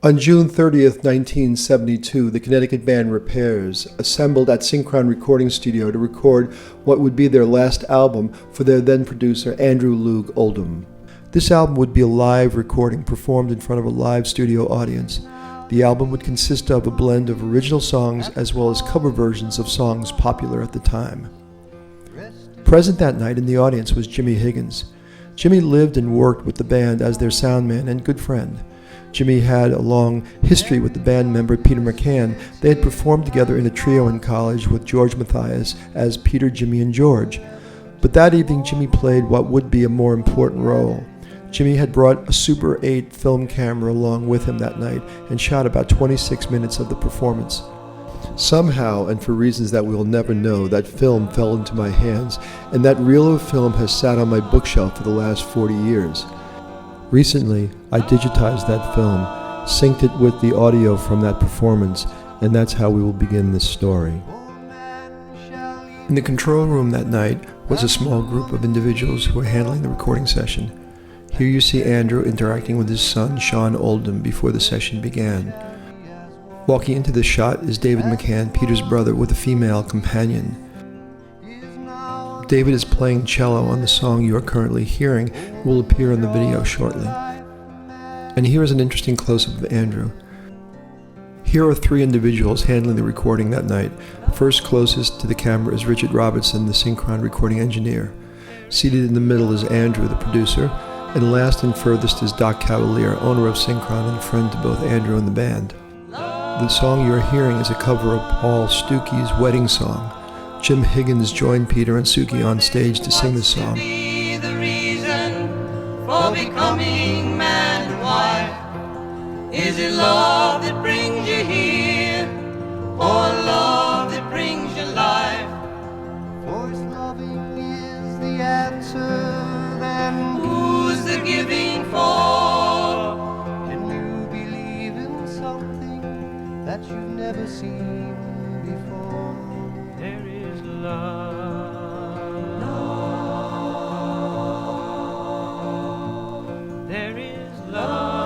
On June 30th, 1972, the Connecticut band Repairs assembled at Syncron Recording Studio to record what would be their last album for their then producer Andrew Loog Oldham. This album would be a live recording performed in front of a live studio audience. The album would consist of a blend of original songs as well as cover versions of songs popular at the time. Present that night in the audience was Jimmy Higgins. Jimmy lived and worked with the band as their soundman and good friend. Jimmy had a long history with the band member Peter McCann. They had performed together in a trio in college with George Mathias as Peter, Jimmy, and George. But that evening, Jimmy played what would be a more important role. Jimmy had brought a Super 8 film camera along with him that night and shot about 26 minutes of the performance. Somehow, and for reasons that we'll never know, that film fell into my hands, and that reel of film has sat on my bookshelf for the last 40 years. Recently, I digitized that film, synced it with the audio from that performance, and that's how we will begin this story. In the control room that night was a small group of individuals who were handling the recording session. Here you see Andrew interacting with his son, Sean Oldham, before the session began. Walking into the shot is David McCann, Peter's brother, with a female companion. David is playing cello on the song you are currently hearing and will appear in the video shortly. And here is an interesting close-up of Andrew. Here are three individuals handling the recording that night. First closest to the camera is Richard Robertson, the Syncron recording engineer. Seated in the middle is Andrew, the producer, and last and furthest is Doc Cavalier, owner of Syncron and friend to both Andrew and the band. The song you are hearing is a cover of Paul Stuckey's wedding song. Jim Higgins joined Peter and Suki on stage to sing the song. Be the reason for becoming man and wife. Is it love that brings you here, or love that brings you life? For if loving is the answer, then who's the giving for? Can you believe in something that you've never seen before? There is love. Love. There is love.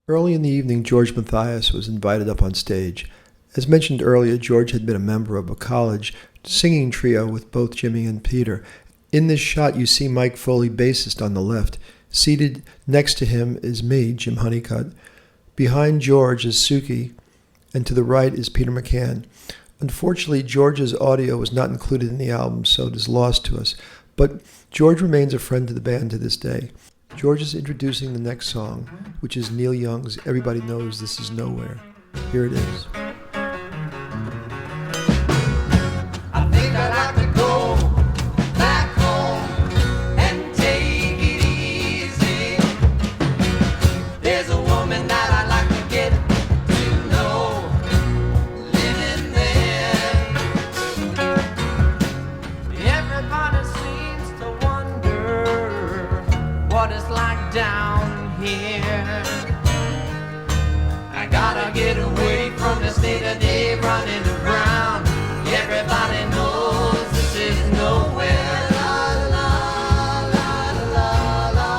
Early in the evening, George Mathias was invited up on stage. As mentioned earlier, George had been a member of a college singing trio with both Jimmy and Peter. In this shot, you see Mike Foley, bassist, on the left. Seated next to him is me, Jim Honeycutt. Behind George is Suki, and to the right is Peter McCann. Unfortunately, George's audio was not included in the album, so it is lost to us. But George remains a friend to the band to this day. George is introducing the next song, which is Neil Young's Everybody Knows This Is Nowhere. Here it is. I think I'd like to go back home and take it easy. There's a woman that I'd like to get to know, living there. Everybody seems to wonder what it's like down here. I gotta get away from the state of day running around. Everybody knows this is nowhere. La la la la la.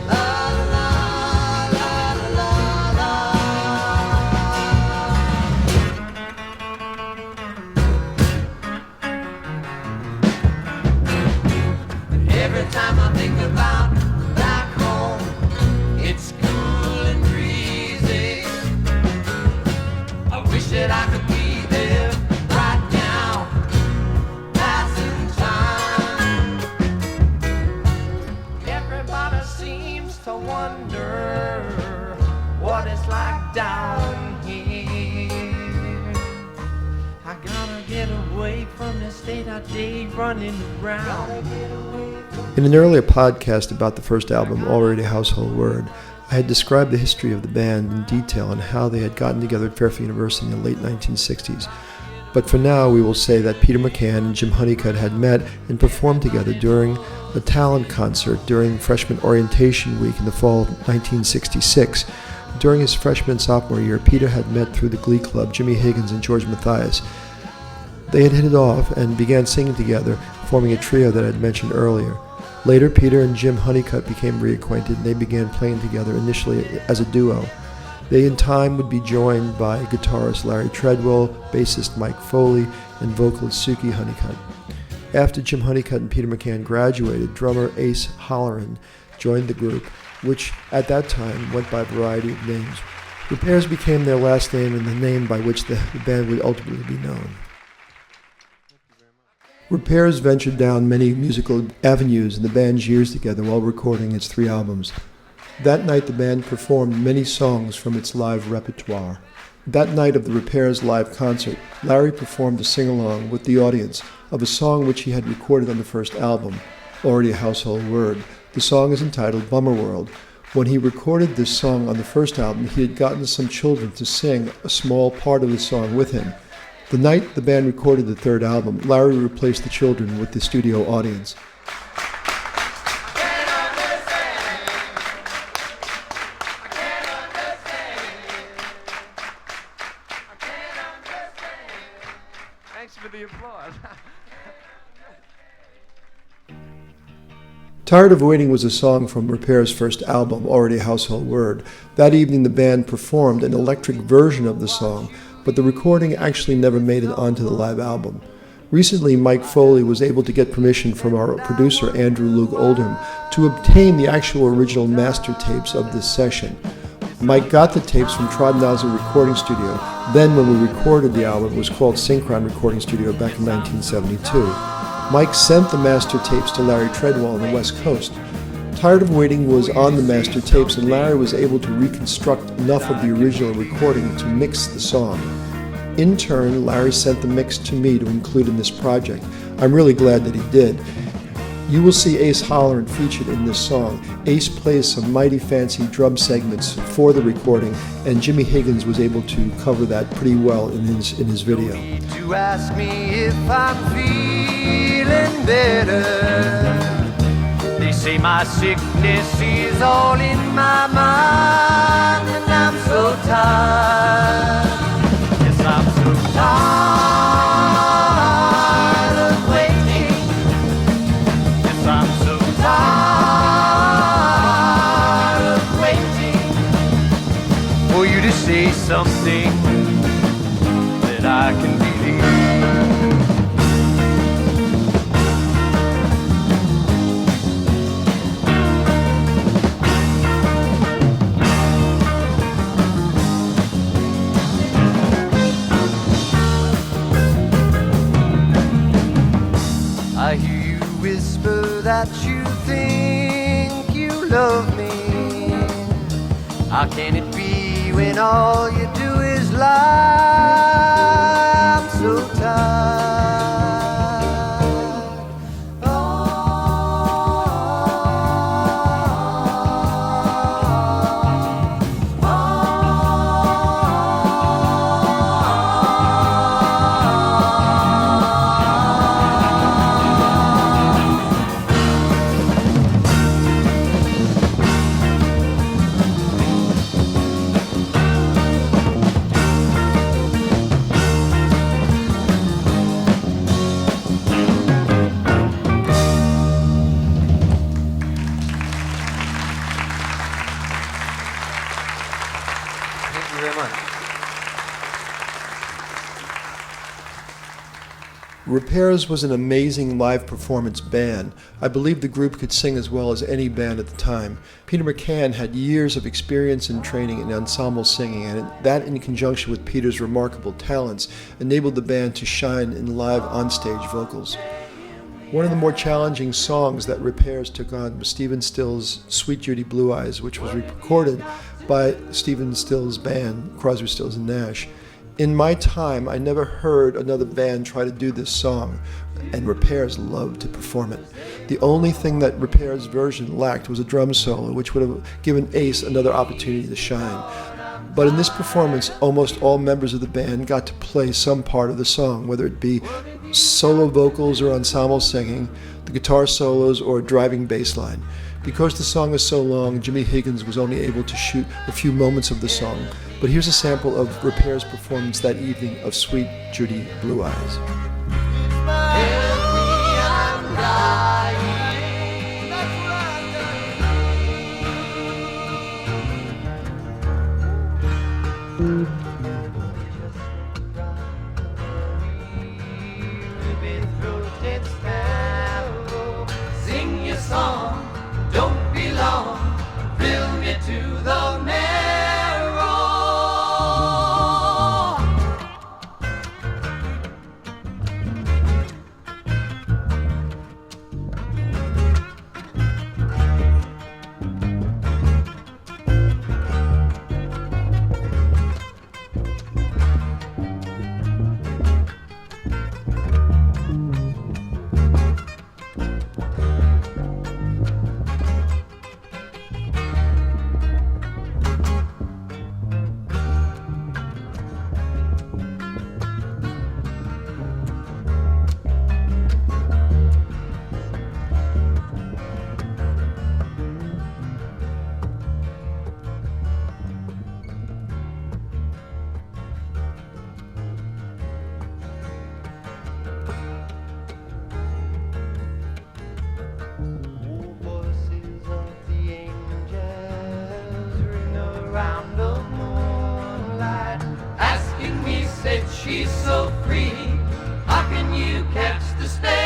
La la la la la. Every time I think about back home, it's cool and breezy. I wish that I could be there right now, passing time. Everybody seems to wonder what it's like down here. I gotta get away from the state of day running around. In an earlier podcast about the first album, Already a Household Word, I had described the history of the band in detail and how they had gotten together at Fairfield University in the late 1960s. but for now we will say that Peter McCann and Jim Honeycutt had met and performed together during a talent concert during freshman orientation week in the fall of 1966. During his freshman and sophomore year, Peter had met through the Glee Club Jimmy Higgins and George Mathias. They had hit it off and began singing together, forming a trio that I had mentioned earlier. Later, Peter and Jim Honeycutt became reacquainted and they began playing together initially as a duo. They in time would be joined by guitarist Larry Treadwell, bassist Mike Foley, and vocalist Suki Honeycutt. After Jim Honeycutt and Peter McCann graduated, drummer Ace Halloran joined the group, which at that time went by a variety of names. Repairs became their last name and the name by which the band would ultimately be known. Repairs ventured down many musical avenues in the band's years together while recording its 3 albums. That night the band performed many songs from its live repertoire. That night of the Repairs live concert, Larry performed a sing-along with the audience of a song which he had recorded on the first album, already a household word. The song is entitled Bummer World. When he recorded this song on the first album, he had gotten some children to sing a small part of the song with him. The night the band recorded the third album, Larry replaced the children with the studio audience. Thanks for the applause. Tired of Waiting was a song from Repair's first album, already a household word. That evening the band performed an electric version of the song, but the recording actually never made it onto the live album. Recently, Mike Foley was able to get permission from our producer Andrew Luke Oldham to obtain the actual original master tapes of this session. Mike got the tapes from Trodden Nozzle Recording Studio. Then when we recorded the album, it was called Syncron Recording Studio back in 1972. Mike sent the master tapes to Larry Treadwell on the West Coast. Tired of Waiting was on the master tapes, and Larry was able to reconstruct enough of the original recording to mix the song. In turn, Larry sent the mix to me to include in this project. I'm really glad that he did. You will see Ace Halloran featured in this song. Ace plays some mighty fancy drum segments for the recording, and Jimmy Higgins was able to cover that pretty well in his video. To ask me if I'm feeling better. They say my sickness is all in my mind, and I'm so tired. Yes, I'm so tired of waiting. Yes, I'm so tired of waiting for you to say something that I can believe. I hear you whisper that you think you love me. How can it be when all you do is lie? I'm so tired. Thank you very much. Repairs was an amazing live performance band. I believe the group could sing as well as any band at the time. Peter McCann had years of experience and training in ensemble singing, and that in conjunction with Peter's remarkable talents enabled the band to shine in live onstage vocals. One of the more challenging songs that Repairs took on was Stephen Stills' Sweet Judy Blue Eyes, which was recorded by Stephen Stills' band, Crosby, Stills and Nash. In my time, I never heard another band try to do this song, and Repairs loved to perform it. The only thing that Repairs' version lacked was a drum solo, which would have given Ace another opportunity to shine. But in this performance, almost all members of the band got to play some part of the song, whether it be solo vocals or ensemble singing, the guitar solos, or a driving bass line. Because the song is so long, Jimmy Higgins was only able to shoot a few moments of the song, but here's a sample of Repair's performance that evening of Sweet Judy Blue Eyes. Sing your song, don't be long, fill me to the marrow. She's so free, how can you catch the sparrow?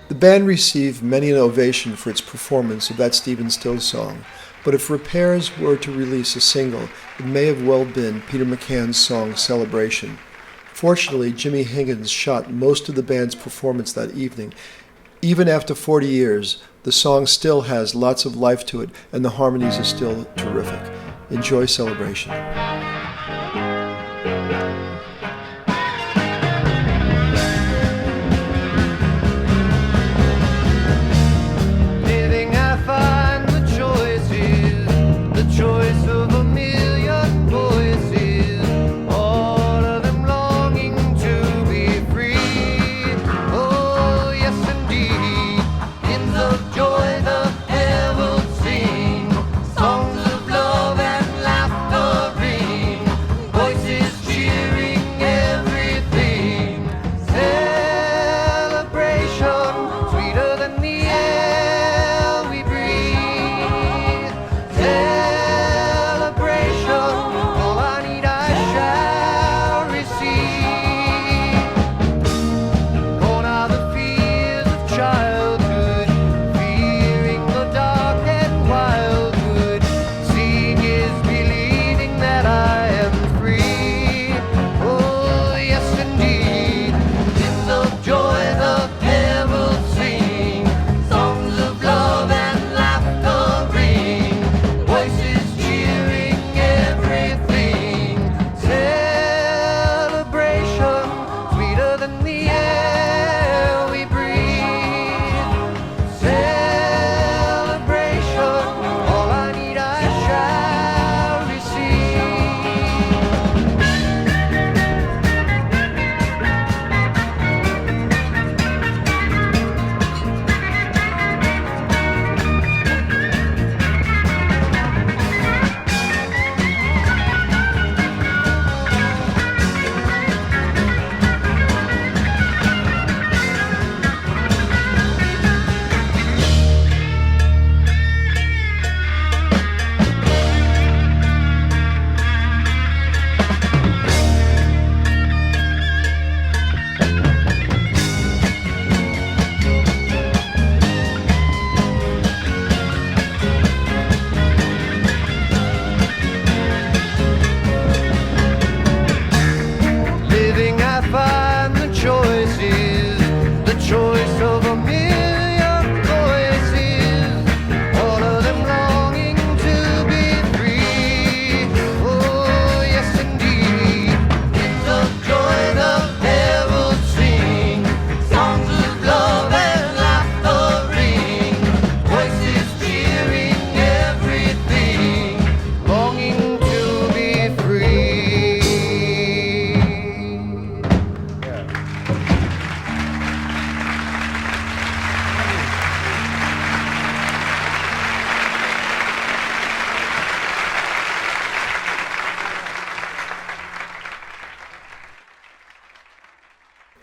The band received many an ovation for its performance of that Stephen Stills song, but if Repairs were to release a single, it may have well been Peter McCann's song Celebration. Fortunately, Jimmy Higgins shot most of the band's performance that evening. Even after 40 years, the song still has lots of life to it, and the harmonies are still terrific. Enjoy Celebration. Songs of love and laughter ring.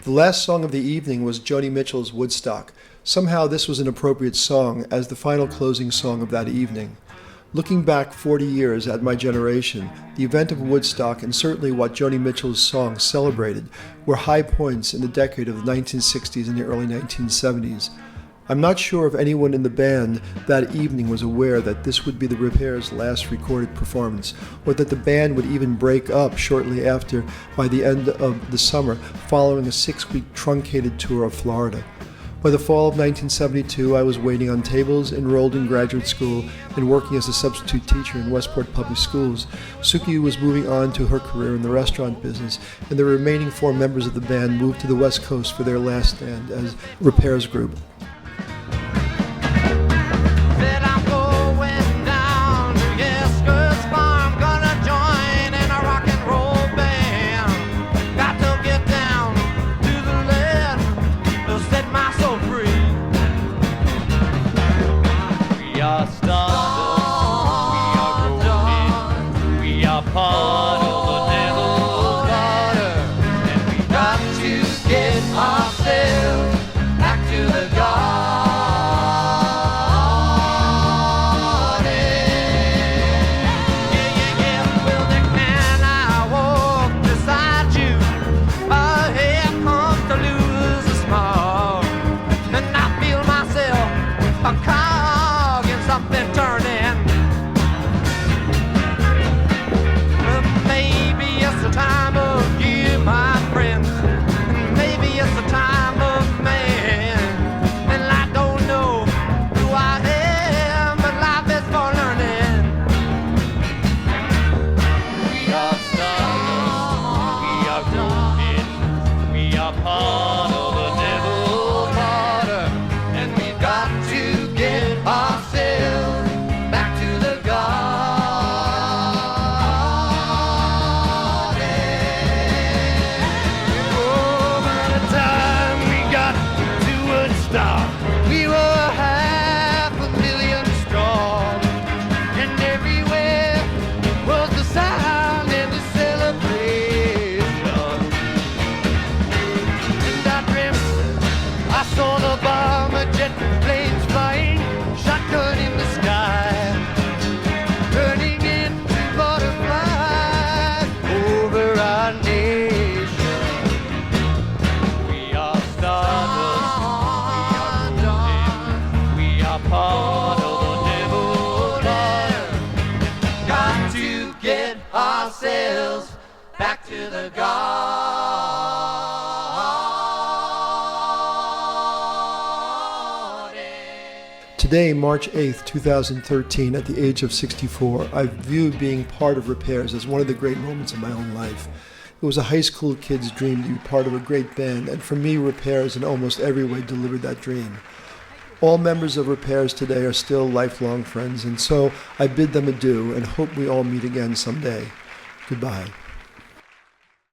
The last song of the evening was Joni Mitchell's Woodstock. Somehow this was an appropriate song as the final closing song of that evening. Looking back 40 years at my generation, the event of Woodstock and certainly what Joni Mitchell's song celebrated were high points in the decade of the 1960s and the early 1970s. I'm not sure if anyone in the band that evening was aware that this would be the Repairs' last recorded performance, or that the band would even break up shortly after by the end of the summer following a 6-week truncated tour of Florida. By the fall of 1972, I was waiting on tables, enrolled in graduate school, and working as a substitute teacher in Westport Public Schools. Suki was moving on to her career in the restaurant business, and the remaining 4 members of the band moved to the West Coast for their last stand as Repairs Group. Back to the garden. Today, March 8th, 2013, at the age of 64, I view being part of Repairs as one of the great moments of my own life. It was a high school kid's dream to be part of a great band, and for me, Repairs in almost every way delivered that dream. All members of Repairs today are still lifelong friends, and so I bid them adieu and hope we all meet again someday. Goodbye.